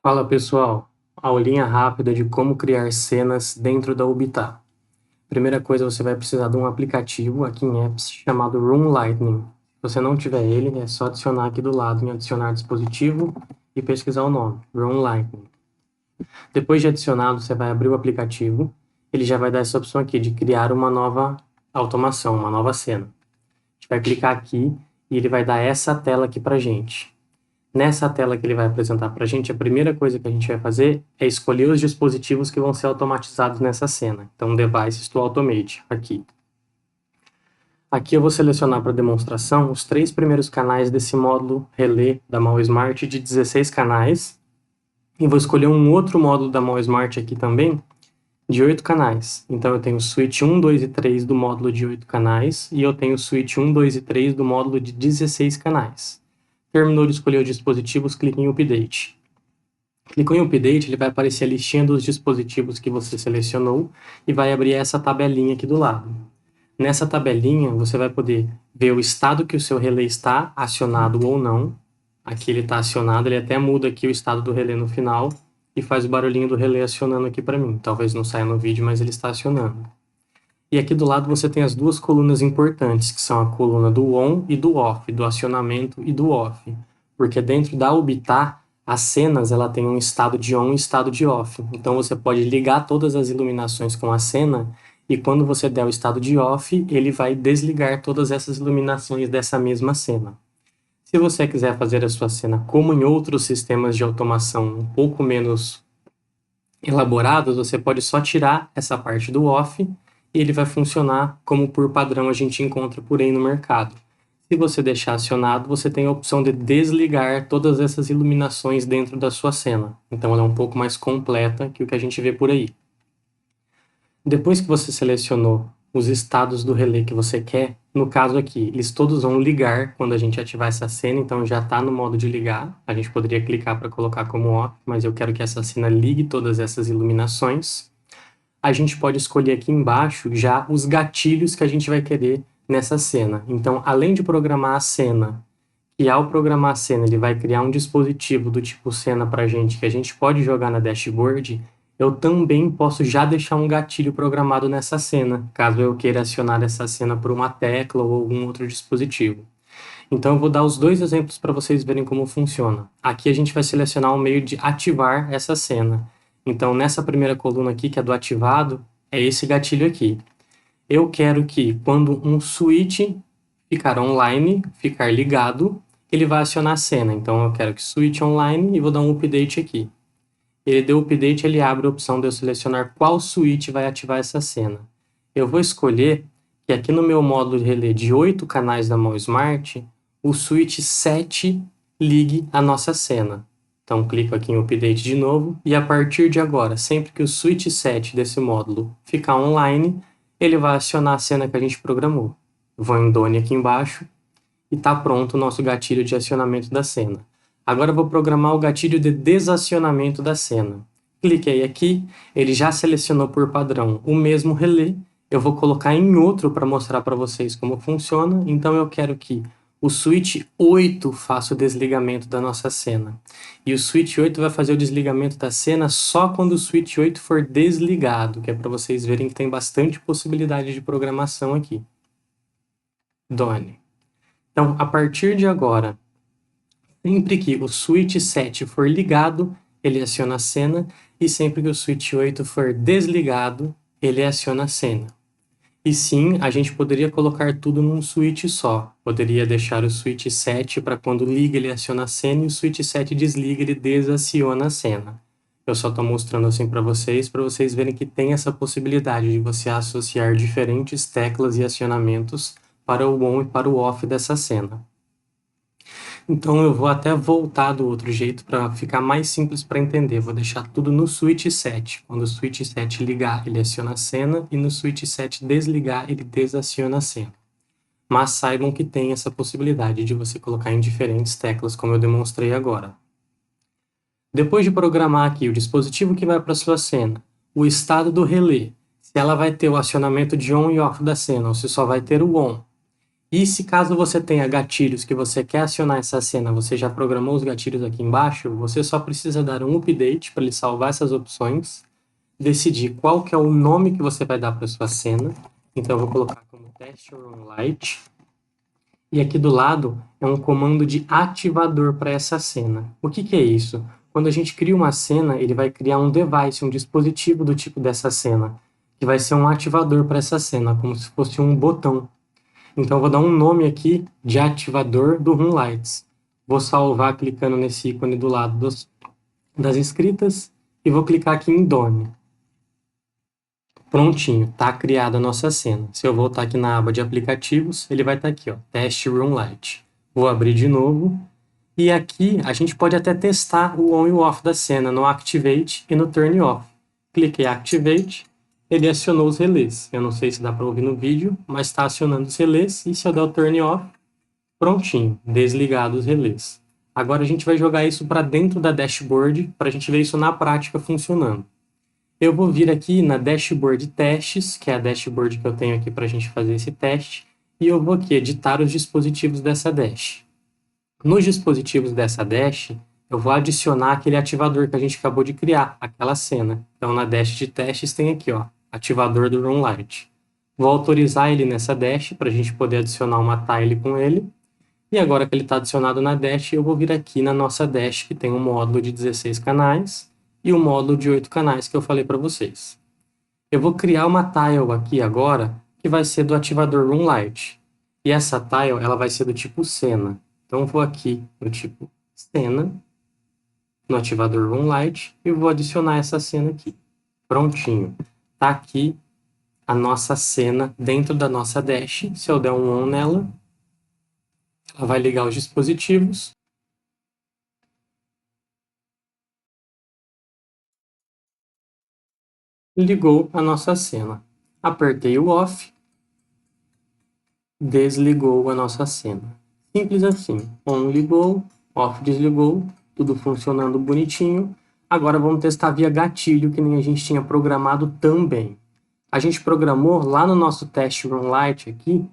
Fala pessoal, aulinha rápida de como criar cenas dentro da Ubitar. Primeira coisa, você vai precisar de um aplicativo aqui em Apps chamado Room Lightning. Se você não tiver ele, é só adicionar aqui do lado em adicionar dispositivo e pesquisar o nome, Room Lightning. Depois de adicionado, você vai abrir o aplicativo, ele já vai dar essa opção aqui de criar uma nova automação, uma nova cena. A gente vai clicar aqui e ele vai dar essa tela aqui pra gente. Nessa tela que ele vai apresentar para a gente, a primeira coisa que a gente vai fazer é escolher os dispositivos que vão ser automatizados nessa cena. Então, Devices to Automate, aqui. Aqui eu vou selecionar para demonstração os 3 primeiros canais desse módulo Relé da Mal Smart de 16 canais. E vou escolher um outro módulo da Mal Smart aqui também, de 8 canais. Então, eu tenho o switch 1, 2 e 3 do módulo de 8 canais, e eu tenho o switch 1, 2 e 3 do módulo de 16 canais. Terminou de escolher os dispositivos, clique em Update. Clicou em Update, ele vai aparecer a listinha dos dispositivos que você selecionou e vai abrir essa tabelinha aqui do lado. Nessa tabelinha, você vai poder ver o estado que o seu relé está acionado ou não. Aqui ele está acionado, ele até muda aqui o estado do relé no final e faz o barulhinho do relé acionando aqui para mim. Talvez não saia no vídeo, mas ele está acionando. E aqui do lado você tem as duas colunas importantes, que são a coluna do on e do off, do acionamento e do off. Porque dentro da Ubitar, as cenas ela tem um estado de on e estado de off. Então você pode ligar todas as iluminações com a cena e quando você der o estado de off, ele vai desligar todas essas iluminações dessa mesma cena. Se você quiser fazer a sua cena como em outros sistemas de automação um pouco menos elaborados, você pode só tirar essa parte do off e ele vai funcionar como por padrão a gente encontra por aí no mercado. Se você deixar acionado, você tem a opção de desligar todas essas iluminações dentro da sua cena. Então ela é um pouco mais completa que o que a gente vê por aí. Depois que você selecionou os estados do relé que você quer, no caso aqui, eles todos vão ligar quando a gente ativar essa cena, então já está no modo de ligar. A gente poderia clicar para colocar como off, mas eu quero que essa cena ligue todas essas iluminações. A gente pode escolher aqui embaixo já os gatilhos que a gente vai querer nessa cena. Então, além de programar a cena, e ao programar a cena ele vai criar um dispositivo do tipo cena para a gente, que a gente pode jogar na dashboard, eu também posso já deixar um gatilho programado nessa cena, caso eu queira acionar essa cena por uma tecla ou algum outro dispositivo. Então, eu vou dar os dois exemplos para vocês verem como funciona. Aqui a gente vai selecionar o meio de ativar essa cena. Então, nessa primeira coluna aqui, que é do ativado, é esse gatilho aqui. Eu quero que, quando um switch ficar online, ficar ligado, ele vai acionar a cena. Então, eu quero que switch online e vou dar um update aqui. Ele deu update, ele abre a opção de eu selecionar qual switch vai ativar essa cena. Eu vou escolher que aqui no meu módulo de relé de 8 canais da Mall Smart, o switch 7 ligue a nossa cena. Então, clico aqui em Update de novo, e a partir de agora, sempre que o switch 7 desse módulo ficar online, ele vai acionar a cena que a gente programou. Vou em Done aqui embaixo, e está pronto o nosso gatilho de acionamento da cena. Agora eu vou programar o gatilho de desacionamento da cena. Cliquei aqui, ele já selecionou por padrão o mesmo relé, eu vou colocar em outro para mostrar para vocês como funciona, então eu quero que o switch 8 faça o desligamento da nossa cena. E o switch 8 vai fazer o desligamento da cena só quando o switch 8 for desligado, que é para vocês verem que tem bastante possibilidade de programação aqui. Done. Então, a partir de agora, sempre que o switch 7 for ligado, ele aciona a cena, e sempre que o switch 8 for desligado, ele aciona a cena. E sim, a gente poderia colocar tudo num switch só. Poderia deixar o switch 7 para quando liga ele aciona a cena e o switch 7 desliga ele desaciona a cena. Eu só estou mostrando assim para vocês verem que tem essa possibilidade de você associar diferentes teclas e acionamentos para o on e para o off dessa cena. Então eu vou até voltar do outro jeito para ficar mais simples para entender. Vou deixar tudo no switch 7. Quando o switch 7 ligar, ele aciona a cena, e no switch 7 desligar, ele desaciona a cena. Mas saibam que tem essa possibilidade de você colocar em diferentes teclas, como eu demonstrei agora. Depois de programar aqui o dispositivo que vai para a sua cena, o estado do relé, se ela vai ter o acionamento de on e off da cena, ou se só vai ter o on, E se caso você tenha gatilhos que você quer acionar essa cena, você já programou os gatilhos aqui embaixo, você só precisa dar um update para ele salvar essas opções, decidir qual que é o nome que você vai dar para sua cena. Então eu vou colocar como test run light. E aqui do lado é um comando de ativador para essa cena. O que que é isso? Quando a gente cria uma cena, ele vai criar um device, um dispositivo do tipo dessa cena, que vai ser um ativador para essa cena, como se fosse um botão. Então eu vou dar um nome aqui de ativador do Runlights. Vou salvar clicando nesse ícone do lado das escritas e vou clicar aqui em Done. Prontinho, está criada a nossa cena. Se eu voltar aqui na aba de aplicativos, ele vai estar aqui, ó, Test Runlight. Vou abrir de novo. E aqui a gente pode até testar o on e o off da cena no Activate e no Turn Off. Cliquei em Activate, ele acionou os relés. Eu não sei se dá para ouvir no vídeo, mas está acionando os relés. E se eu der o Turn Off, prontinho, desligado os relés. Agora a gente vai jogar isso para dentro da dashboard, para a gente ver isso na prática funcionando. Eu vou vir aqui na dashboard testes, que é a dashboard que eu tenho aqui para a gente fazer esse teste, e eu vou aqui editar os dispositivos dessa dash. Nos dispositivos dessa dash, eu vou adicionar aquele ativador que a gente acabou de criar, aquela cena. Então, na dash de testes tem aqui, ó, ativador do Runlight. Vou autorizar ele nessa dash para a gente poder adicionar uma tile com ele. E agora que ele está adicionado na dash, eu vou vir aqui na nossa dash, que tem um módulo de 16 canais e um módulo de 8 canais que eu falei para vocês. Eu vou criar uma tile aqui agora, que vai ser do ativador Runlight. E essa tile, ela vai ser do tipo cena. Então, eu vou aqui no tipo cena, no ativador Runlight, e vou adicionar essa cena aqui. Prontinho. Está aqui a nossa cena dentro da nossa dash. Se eu der um on nela, ela vai ligar os dispositivos. Ligou a nossa cena. Apertei o off, desligou a nossa cena. Simples assim. On ligou, off desligou, tudo funcionando bonitinho. Agora vamos testar via gatilho, que nem a gente tinha programado também. A gente programou lá no nosso teste Runlight aqui,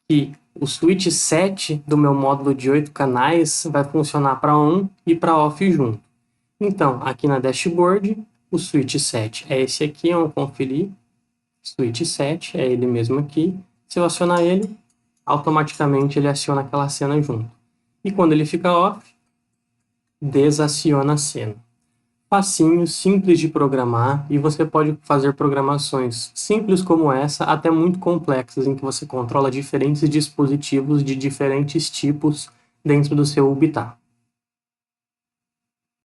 que o switch set do meu módulo de 8 canais vai funcionar para on e para off junto. Então, aqui na dashboard, o switch set é esse aqui, vamos conferir. Switch set é ele mesmo aqui. Se eu acionar ele, automaticamente ele aciona aquela cena junto. E quando ele fica off, desaciona a cena. Facinho, simples de programar, e você pode fazer programações simples como essa, até muito complexas, em que você controla diferentes dispositivos de diferentes tipos dentro do seu Ubitar.